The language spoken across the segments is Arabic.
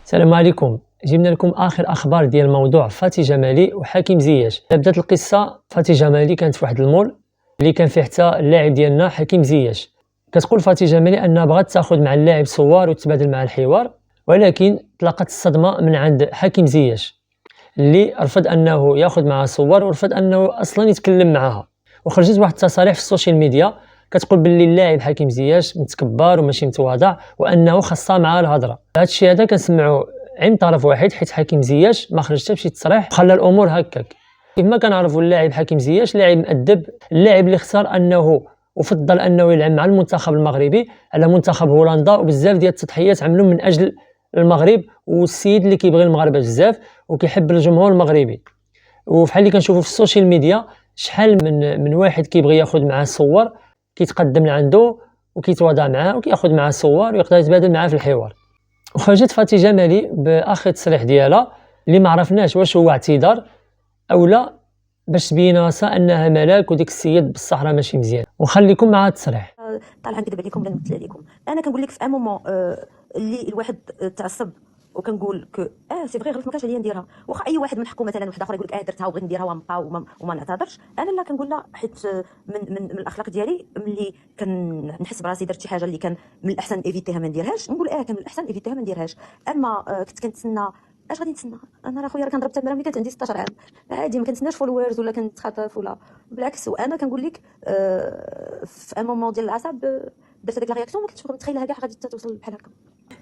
السلام عليكم. جبنا لكم اخر اخبار ديال موضوع فاتي جمالي وحكيم زياش. بدات القصه فاتي جمالي كانت في واحد المول اللي كان فيه حتى اللاعب ديالنا حكيم زياش. كتقول فاتي جمالي انها بغات تاخذ مع اللاعب صور وتبادل معه الحوار، ولكن تلقت الصدمه من عند حكيم زياش اللي رفض انه ياخذ معها صور ورفض انه اصلا يتكلم معها. وخرجت واحد التصاريح في السوشيال ميديا كتقول باللي اللاعب حكيم زياش متكبر وماشي متواضع وانه خاصها معاه الهضره. هذا الشيء هذا كنسمعوا عين طرف واحد، حيت حكيم زياش ما خرج حتى بشي تصريح وخلى الامور هكاك. كما كنعرفوا اللاعب حكيم زياش لاعب مؤدب، اللاعب اللي اختار انه وفضل انه يلعب مع المنتخب المغربي على منتخب هولندا، وبزاف ديال التضحيات عملوا من اجل المغرب، والسيد اللي كيبغي المغاربه بزاف وكيحب الجمهور المغربي. وفحال اللي كنشوفوا في السوشيال ميديا شحال من واحد كيبغي ياخذ معاه صور، كيتقدم لعنده وكيتواضع معاه وكياخذ معاه صور ويقدر يتبادل معاه في الحوار. وخرجت فاتي جمالي باخر تصريح ديالها اللي ما عرفناش واش هو اعتذار او لا، باش تبين راسها انها ملاك وديك السيد بصح راه ماشي مزيان. ونخليكم مع التصريح. طالعه نكذب عليكم ولا نمثل عليكم. انا كنقول لك في ان مومون اللي الواحد تعصب وكنقول كو سي فغي غلط ما كانش عليا نديرها، واخا اي واحد من حقه مثلا واحد اخر يقول لك درتها وبغيت نديرها ونبقى وما نعتذرش. انا لا كنقول لا، حيت من الاخلاق ديالي ملي كنحس براسي درت شي حاجه اللي كان من الاحسن ايفيتيها ما نديرهاش، نقول كان من الاحسن ايفيتيها ما نديرهاش. اما كنت كنتسنى، اش غادي نتسنى؟ انا راه خويا راه كنضرب التمرين ملي كانت عندي 16 عام عادي، ما كنتسناش فولورز ولا كنتخاطف ولا بالعكس. وانا كنقول لك في ان مومون ديال العصب درت هذيك لا رياكسيون ما كنتش متخيلها كاع غادي توصل بحال هكا.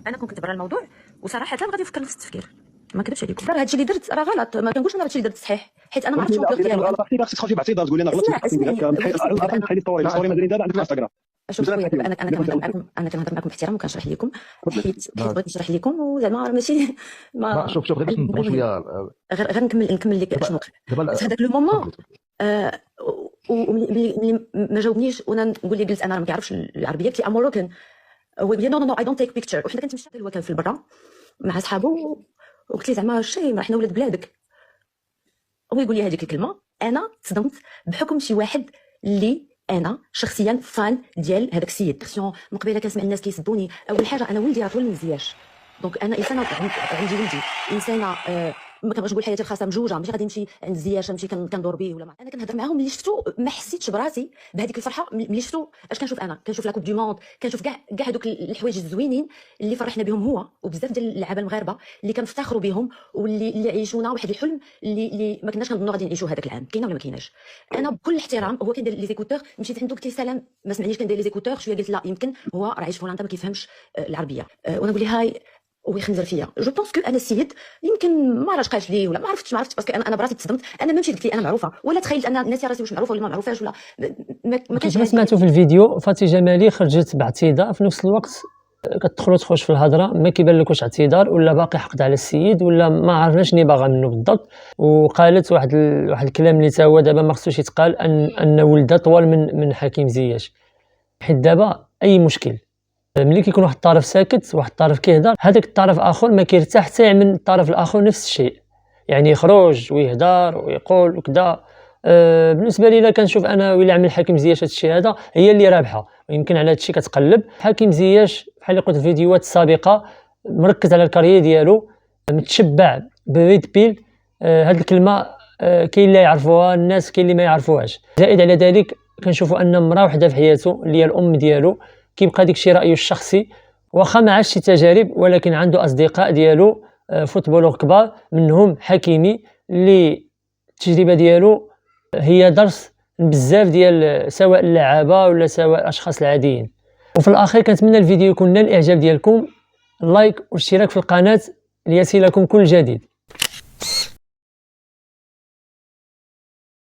انا كنت كنت برا الموضوع وصراحه غادي نفكر نفس التفكير، ما كذبش عليكم. دار هادشي اللي درت راه غلط، ما كنقولش انا هادشي اللي درت صحيح، حيت انا ما عرفتش الوقت ديالو. اختي خاصك تخرجي باعتذار تقولي انا غلطت في التقديم ديالك، نحيدي ستوري مازالين دابا عندك في انستغرام. شوف خويا انا كنهضر معكم باحترام وكنشرح لكم حيت بغيت نشرح لكم وزعما ماشي ما شوف غير باش نبغوا شويه غير نكمل لك شنو وقع في هذاك لو مومون. وملي ما جاوبنيش وانا نقول لي قلت انا ما كيعرفش العربيه، قلت لي اموروكن، هو يقول لي نو اي دونت تيك بيكتشر. وحنا كنت مشى هو كان في البرا مع صحابو وقلت لي زعما شي ما حنا ولاد بلادك. هو يقول لي هذيك الكلمه، انا تصدمت بحكم شي واحد اللي انا شخصيا فان ديال هذاك السيد. من قبيله كنسمع الناس كيسدوني. اول حاجه انا ولدي راه طول من زياش، دونك انا انسانه عندي ولدي انسانه ما كنبغيش نقول حياتي الخاصه مجوجه، ماشي غادي نمشي عند زياش نمشي كندور به ولا انا كنهضر معاهم. ملي شفتو ما حسيتش براسي بهذيك الفرحه. ملي شفتو اش كنشوف انا؟ كنشوف لا كوب دو موند، كنشوف كاع هذوك الحوايج الزوينين اللي فرحنا بهم هو وبزاف ديال اللعابه المغاربه اللي كنفتخروا بهم واللي عيشونا واحد الحلم اللي ما كناش كنظنوا غادي نعيشوه هذاك العام. كاينه ولا ما كايناش؟ انا بكل احترام هو كيدير لي زيكوتور، مشيت عنده قلت له سلام ما سمعنيش كندير لي زيكوتور شويه، قلت لا يمكن هو راه عايش في هولندا ما كيفهمش العربيه. وانا نقول لها هاي ويخنزر فيا. جو بونس كو انا السيد يمكن ما راشقاش ليه ولا ما عرفتش باسكو انا براسي تصدمت. انا ما مشيت قلت لي انا معروفه ولا تخيلت ان الناس راسي واش معروفه ولا ما معروفاش ولا ما كانش. كما سمعتوا في الفيديو فاتي جمالي خرجت باعتذار، في نفس الوقت كتدخلوا تخرج في الهضره ما كيبان لك واش اعتذار ولا باقي حقد على السيد ولا ما عرفناش شنو باغا منه بالضبط. وقالت واحد الكلام اللي تا هو دابا ما خصوش يتقال، ان ولدها طوال من حكيم زياش. حيت دابا اي مشكل ملي كيكون واحد الطرف ساكت واحد الطرف كيهضر، هذاك الطرف الاخر ما كيرتاح حتى يعمل الطرف الاخر نفس الشيء، يعني يخرج ويهضر ويقول وكذا. بالنسبه لي لا كنشوف انا ولا عمل حكيم زياش هذا الشيء هذا هي اللي رابحه، ويمكن على هذا الشيء كتقلب. حكيم زياش بحال اللي قلت في الفيديوهات السابقه مركز على الكارير ديالو، متشبع بريد بيل. هذه الكلمه كاين اللي يعرفوها الناس، كاين اللي ما يعرفوهاش. زائد على ذلك كنشوفوا ان امراه وحده في حياته اللي هي الام ديالو كيبقى داكشي رايه الشخصي، واخا ما عاش شي تجارب ولكن عنده اصدقاء ديالو فوتبولور كبار منهم حكيمي اللي التجربه ديالو هي درس بزاف ديال سواء اللعابه ولا سواء الاشخاص العاديين. وفي الاخير كنتمنى الفيديو يكون نال الاعجاب ديالكم، لايك واشتراك في القناه ليصلكم كل جديد.